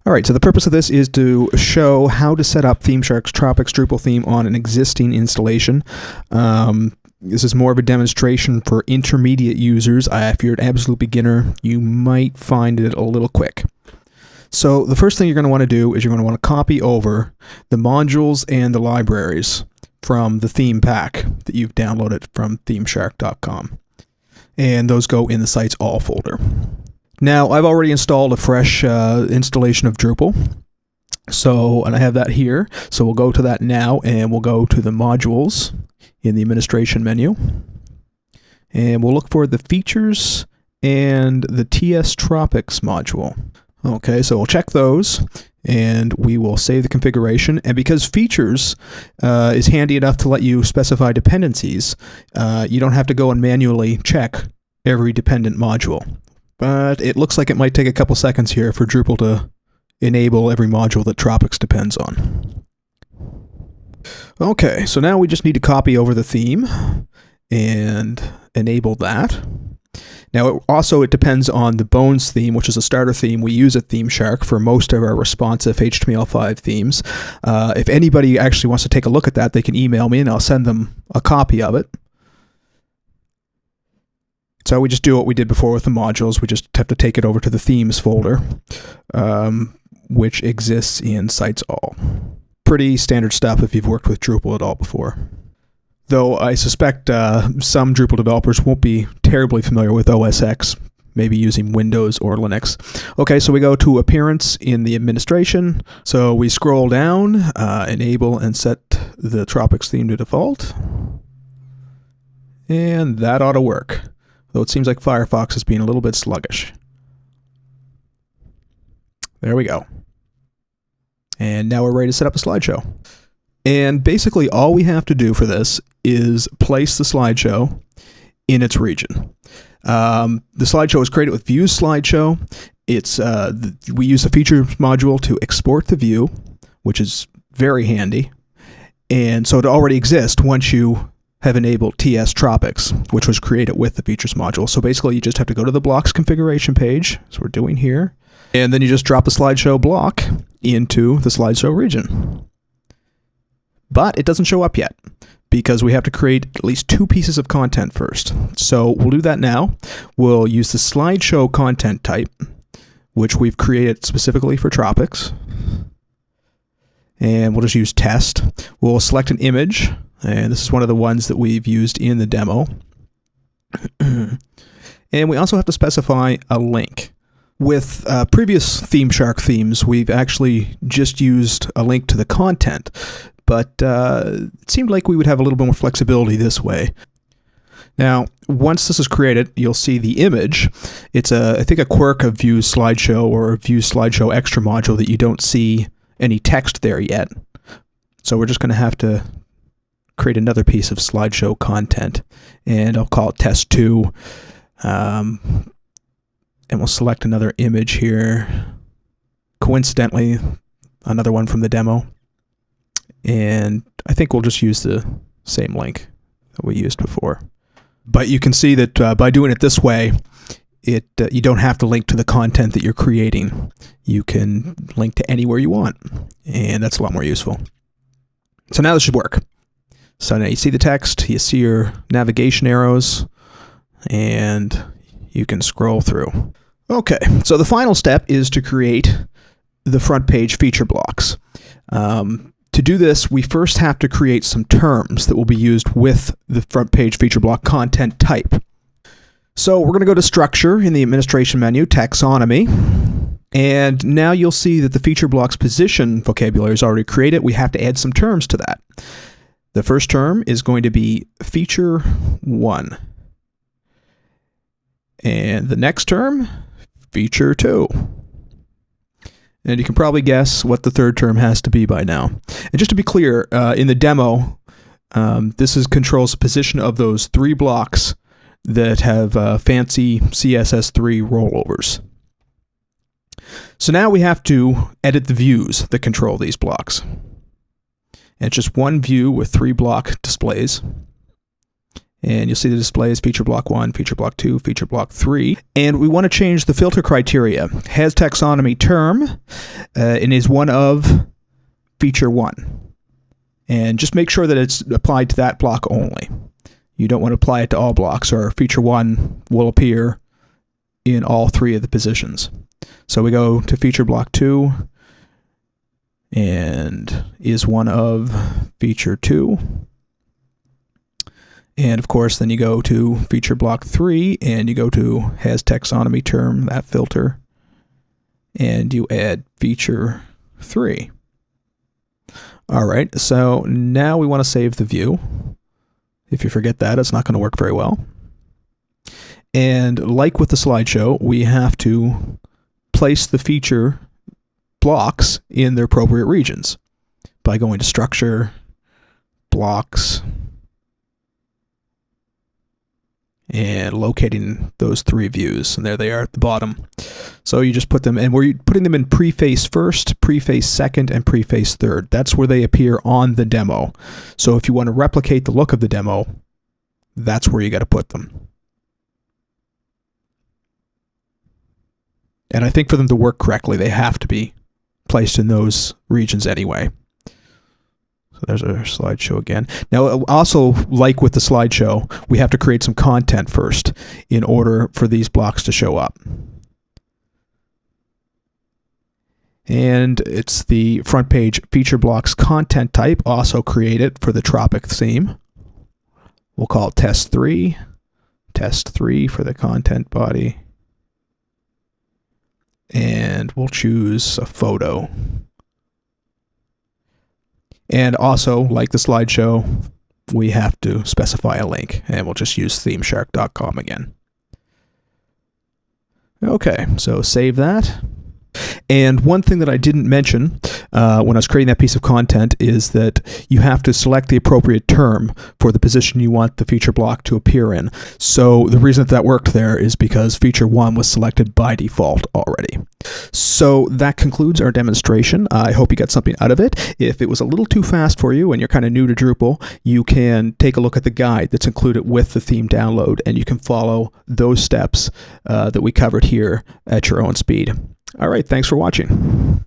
All right, so the purpose of this is to show how to set up ThemeShark's Tropics Drupal theme on an existing installation. This is more of a demonstration for intermediate users. If you're an absolute beginner, you might find it a little quick. So the first thing you're going to want to do is you're going to want to copy over the modules and the libraries from the theme pack that you've downloaded from themeshark.com. And those go in the Sites All folder. Now, I've already installed a fresh installation of Drupal. And I have that here. So we'll go to that now, and we'll go to the modules in the administration menu. And we'll look for the features and the TS Tropics module. Okay, so we'll check those, and we will save the configuration. And because features is handy enough to let you specify dependencies, you don't have to go and manually check every dependent module. But it looks like it might take a couple seconds here for Drupal to enable every module that Tropics depends on. Okay, so now we just need to copy over the theme and enable that. Now, it depends on the Bones theme, which is a starter theme we use at ThemeShark for most of our responsive HTML5 themes. If anybody actually wants to take a look at that, they can email me and I'll send them a copy of it. So we just do what we did before with the modules. We just have to take it over to the themes folder, which exists in Sites All. Pretty standard stuff if you've worked with Drupal at all before. Though I suspect some Drupal developers won't be terribly familiar with OS X, maybe using Windows or Linux. Okay, so we go to Appearance in the administration. So we scroll down, enable and set the Tropics theme to default. And that ought to work. Though it seems like Firefox is being a little bit sluggish. There we go. And now we're ready to set up a slideshow. And basically all we have to do for this is place the slideshow in its region. The slideshow is created with Views Slideshow. We use the Features module to export the view, which is very handy. And so it already exists once you have enabled TS Tropics, which was created with the Features module. So basically you just have to go to the blocks configuration page, as we're doing here, and then you just drop the slideshow block into the slideshow region. But it doesn't show up yet because we have to create at least 2 pieces of content first. So we'll do that now. We'll use the slideshow content type, which we've created specifically for Tropics. And we'll just use test. We'll select an image, and this is one of the ones that we've used in the demo. And we also have to specify a link. With previous ThemeShark themes, we've actually just used a link to the content, but it seemed like we would have a little bit more flexibility this way. Now, once this is created, you'll see the image. It's, I think, a quirk of Views Slideshow or Views Slideshow Extra module that you don't see any text there yet. So we're just going to have to create another piece of slideshow content, and I'll call it Test 2. And we'll select another image here. Coincidentally, another one from the demo. And I think we'll just use the same link that we used before. But you can see that by doing it this way, you don't have to link to the content that you're creating. You can link to anywhere you want, and that's a lot more useful. So now this should work. So now you see the text, you see your navigation arrows, and you can scroll through. Okay, so the final step is to create the front page feature blocks. To do this, we first have to create some terms that will be used with the front page feature block content type. So we're going to go to Structure in the administration menu, Taxonomy. And now you'll see that the feature block's position vocabulary is already created. We have to add some terms to that. The first term is going to be Feature 1. And the next term, Feature 2. And you can probably guess what the third term has to be by now. And just to be clear, in the demo, this controls the position of those 3 blocks that have fancy CSS3 rollovers. So now we have to edit the views that control these blocks. And it's just one view with 3 block displays. And you'll see the displays feature block 1, feature block 2, feature block 3. And we want to change the filter criteria. Has taxonomy term and is one of feature 1. And just make sure that it's applied to that block only. You don't want to apply it to all blocks, or feature 1 will appear in all 3 of the positions. So we go to feature block 2 and is one of feature 2. And of course, then you go to feature block 3 and you go to has taxonomy term, that filter, and you add feature 3. All right, so now we want to save the view. If you forget that, it's not going to work very well. And like with the slideshow, we have to place the feature blocks in their appropriate regions by going to Structure, Blocks, and locating those 3 views. And there they are at the bottom. So you just put them, and we're putting them in preface first, preface second, and preface third. That's where they appear on the demo. So if you want to replicate the look of the demo, that's where you got to put them. And I think for them to work correctly, they have to be placed in those regions anyway. So there's our slideshow again. Now, also, like with the slideshow, we have to create some content first in order for these blocks to show up. And it's the front page feature blocks content type, also created for the Tropics theme. We'll call it test 3 for the content body. And we'll choose a photo. And also, like the slideshow, we have to specify a link, and we'll just use themeshark.com again. Okay, so save that. And one thing that I didn't mention when I was creating that piece of content is that you have to select the appropriate term for the position you want the feature block to appear in. So the reason that worked there is because feature 1 was selected by default already. So that concludes our demonstration. I hope you got something out of it. If it was a little too fast for you and you're kind of new to Drupal, you can take a look at the guide that's included with the theme download, and you can follow those steps that we covered here at your own speed. All right, thanks for watching.